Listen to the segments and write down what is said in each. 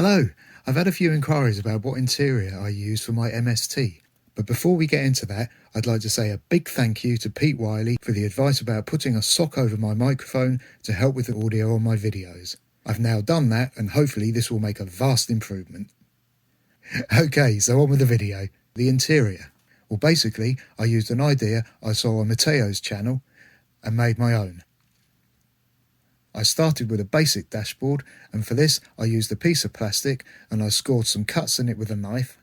Hello, I've had a few inquiries about what interior I use for my MST, but before we get into that, I'd like to say a big thank you to Pete Wiley for the advice about putting a sock over my microphone to help with the audio on my videos. I've now done that and hopefully this will make a vast improvement. Okay, so on with the video. The interior. Well, basically, I used an idea I saw on Mateo's channel and made my own. I started with a basic dashboard, and for this I used a piece of plastic and I scored some cuts in it with a knife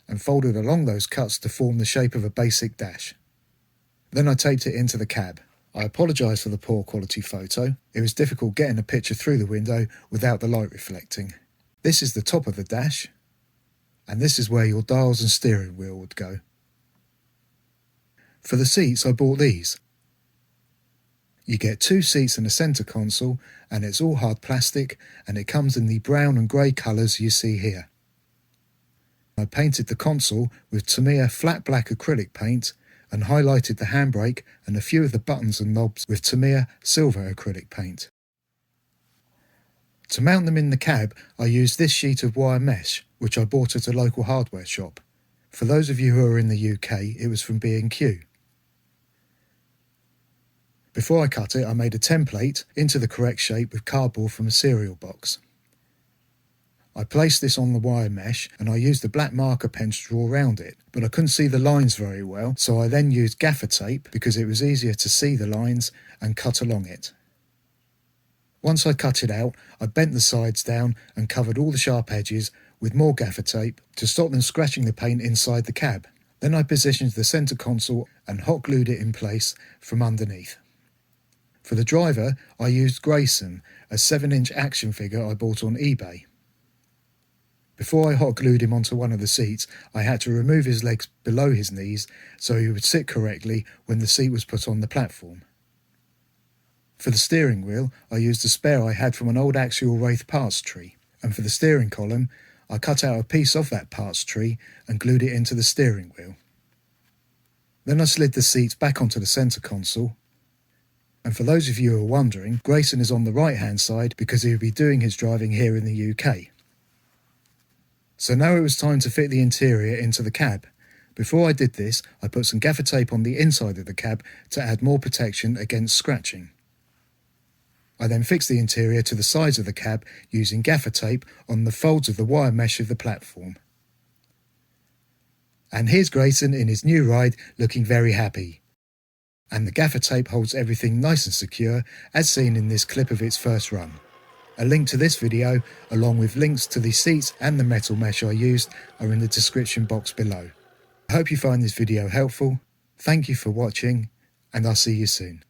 and folded along those cuts to form the shape of a basic dash. Then I taped it into the cab. I apologise for the poor quality photo. It was difficult getting a picture through the window without the light reflecting. This is the top of the dash, and this is where your dials and steering wheel would go. For the seats I bought these. You get 2 seats and a centre console, and it's all hard plastic, and it comes in the brown and grey colours you see here. I painted the console with Tamiya flat black acrylic paint and highlighted the handbrake and a few of the buttons and knobs with Tamiya silver acrylic paint. To mount them in the cab, I used this sheet of wire mesh, which I bought at a local hardware shop. For those of you who are in the UK, it was from B&Q. Before I cut it, I made a template into the correct shape with cardboard from a cereal box. I placed this on the wire mesh and I used the black marker pen to draw around it, but I couldn't see the lines very well, so I then used gaffer tape because it was easier to see the lines and cut along it. Once I cut it out, I bent the sides down and covered all the sharp edges with more gaffer tape to stop them scratching the paint inside the cab. Then I positioned the centre console and hot glued it in place from underneath. For the driver, I used Grayson, a 7-inch action figure I bought on eBay. Before I hot glued him onto one of the seats, I had to remove his legs below his knees so he would sit correctly when the seat was put on the platform. For the steering wheel, I used a spare I had from an old axial Wraith parts tree, and for the steering column, I cut out a piece of that parts tree and glued it into the steering wheel. Then I slid the seats back onto the centre console. And for those of you who are wondering, Grayson is on the right hand side because he will be doing his driving here in the UK. So now it was time to fit the interior into the cab. Before I did this, I put some gaffer tape on the inside of the cab to add more protection against scratching. I then fixed the interior to the sides of the cab using gaffer tape on the folds of the wire mesh of the platform. And here's Grayson in his new ride looking very happy. And the gaffer tape holds everything nice and secure as seen in this clip of its first run. A link to this video, along with links to the seats and the metal mesh I used, are in the description box below. I hope you find this video helpful. Thank you for watching, and I'll see you soon.